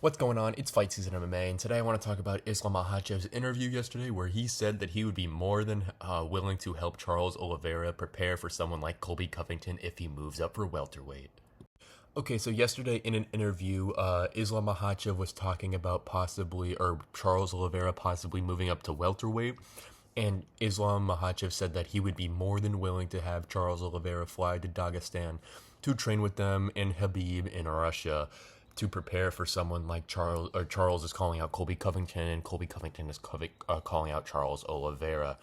What's going on? It's Fight Season MMA, and today I want to talk about Islam Makhachev's interview yesterday where he said that he would be more than willing to help Charles Oliveira prepare for someone like Colby Covington if he moves up for welterweight. Okay, so yesterday in an interview, Islam Makhachev was talking about Charles Oliveira possibly moving up to welterweight, and Islam Makhachev said that he would be more than willing to have Charles Oliveira fly to Dagestan to train with them and Khabib in Russia to prepare for someone like Charles, or Charles is calling out Colby Covington, and Colby Covington is calling out Charles Oliveira.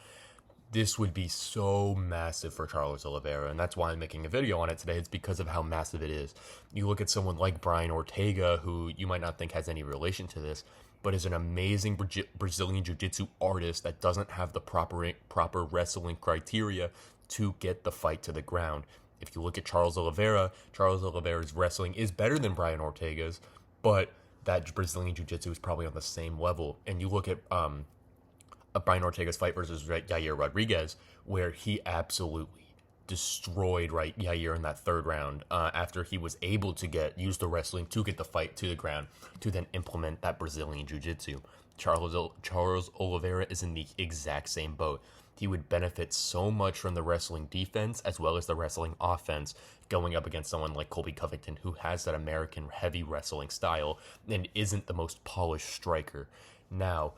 This would be so massive for Charles Oliveira, and that's why I'm making a video on it today. It's because of how massive it is. You look at someone like Brian Ortega, who you might not think has any relation to this, but is an amazing Brazilian Jiu-Jitsu artist that doesn't have the proper wrestling criteria to get the fight to the ground. If you look at Charles Oliveira's wrestling is better than Brian Ortega's, but that Brazilian Jiu-Jitsu is probably on the same level. And you look at Brian Ortega's fight versus Yair Rodriguez, where he absolutely destroyed Yair in that third round after he was able to use the wrestling to get the fight to the ground to then implement that Brazilian Jiu-Jitsu. Charles Oliveira is in the exact same boat. He would benefit so much from the wrestling defense as well as the wrestling offense going up against someone like Colby Covington, who has that American heavy wrestling style and isn't the most polished striker. Now,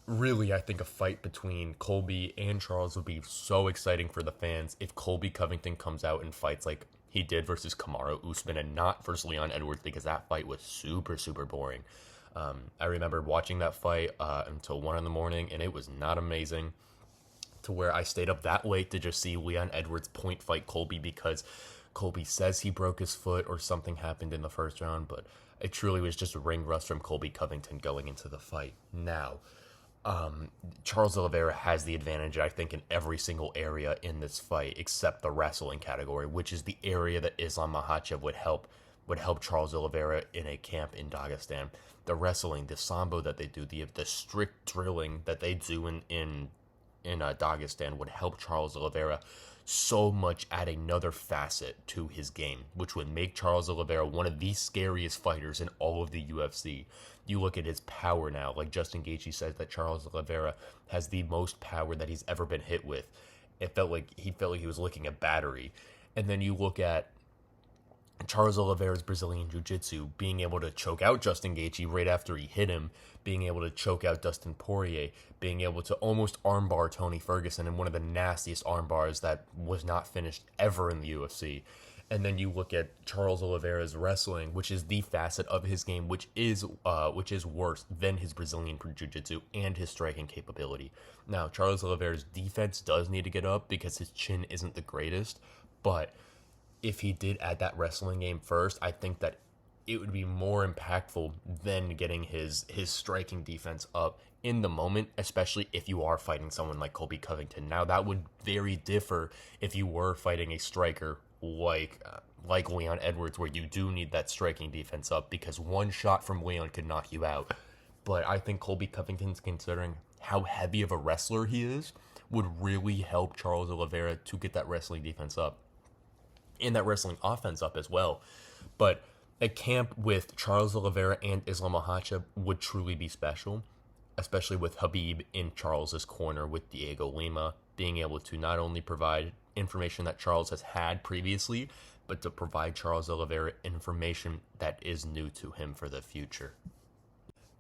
really, I think a fight between Colby and Charles would be so exciting for the fans if Colby Covington comes out and fights like he did versus Kamaru Usman and not versus Leon Edwards, because that fight was super, super boring. I remember watching that fight until 1 in the morning, and it was not amazing, to where I stayed up that late to just see Leon Edwards point fight Colby because Colby says he broke his foot or something happened in the first round, but it truly was just a ring rust from Colby Covington going into the fight. Now, Charles Oliveira has the advantage, I think, in every single area in this fight except the wrestling category, which is the area that Islam Makhachev would help Charles Oliveira in a camp in Dagestan. The wrestling, the sambo that they do, the strict drilling that they do in Dagestan would help Charles Oliveira so much, add another facet to his game, which would make Charles Oliveira one of the scariest fighters in all of the UFC. You look at his power now, like Justin Gaethje says that Charles Oliveira has the most power that he's ever been hit with. It felt like he was licking a battery. And then you look at Charles Oliveira's Brazilian Jiu-Jitsu, being able to choke out Justin Gaethje right after he hit him, being able to choke out Dustin Poirier, being able to almost armbar Tony Ferguson in one of the nastiest armbars that was not finished ever in the UFC. And then you look at Charles Oliveira's wrestling, which is the facet of his game, which is worse than his Brazilian Jiu-Jitsu and his striking capability. Now, Charles Oliveira's defense does need to get up because his chin isn't the greatest, but if he did add that wrestling game first, I think that it would be more impactful than getting his striking defense up in the moment, especially if you are fighting someone like Colby Covington. Now, that would very differ if you were fighting a striker like Leon Edwards, where you do need that striking defense up because one shot from Leon could knock you out. But I think Colby Covington's, considering how heavy of a wrestler he is, would really help Charles Oliveira to get that wrestling defense up and that wrestling offense up as well. But a camp with Charles Oliveira and Islam Makhachev would truly be special, especially with Khabib in Charles's corner with Diego Lima, being able to not only provide information that Charles has had previously, but to provide Charles Oliveira information that is new to him for the future.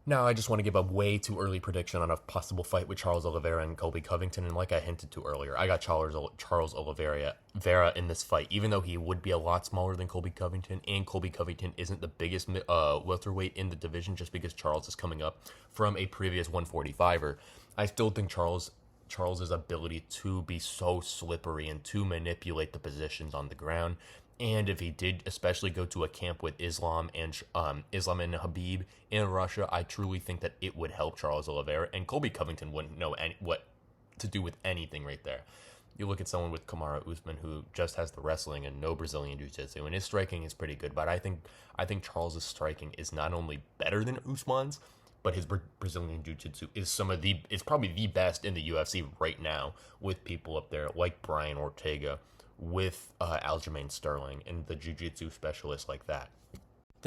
Now, I just want to give a way too early prediction on a possible fight with Charles Oliveira and Colby Covington, and like I hinted to earlier, I got Charles Oliveira in this fight, even though he would be a lot smaller than Colby Covington, and Colby Covington isn't the biggest welterweight in the division just because Charles is coming up from a previous 145er. I still think Charles's ability to be so slippery and to manipulate the positions on the ground, and if he did especially go to a camp with Islam and Khabib in Russia, I truly think that it would help Charles Oliveira, and Colby Covington wouldn't know what to do with anything right there. You look at someone with Kamaru Usman, who just has the wrestling and no Brazilian Jiu-Jitsu, and his striking is pretty good, but I think Charles's striking is not only better than Usman's, but his Brazilian Jiu-Jitsu is probably the best in the UFC right now, with people up there like Brian Ortega, with Aljamain Sterling, and the Jiu-Jitsu specialists like that.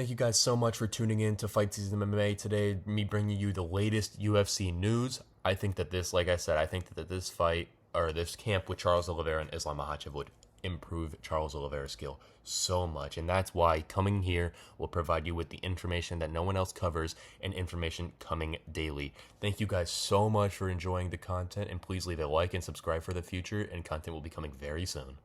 Thank you guys so much for tuning in to Fight Season MMA today. Me bringing you the latest UFC news. I think that this, like I said, I think that this fight or this camp with Charles Oliveira and Islam Makhachev would improve Charles Oliveira's skill so much, and that's why coming here will provide you with the information that no one else covers and information coming daily. Thank you guys so much for enjoying the content, and please leave a like and subscribe for the future, and content will be coming very soon.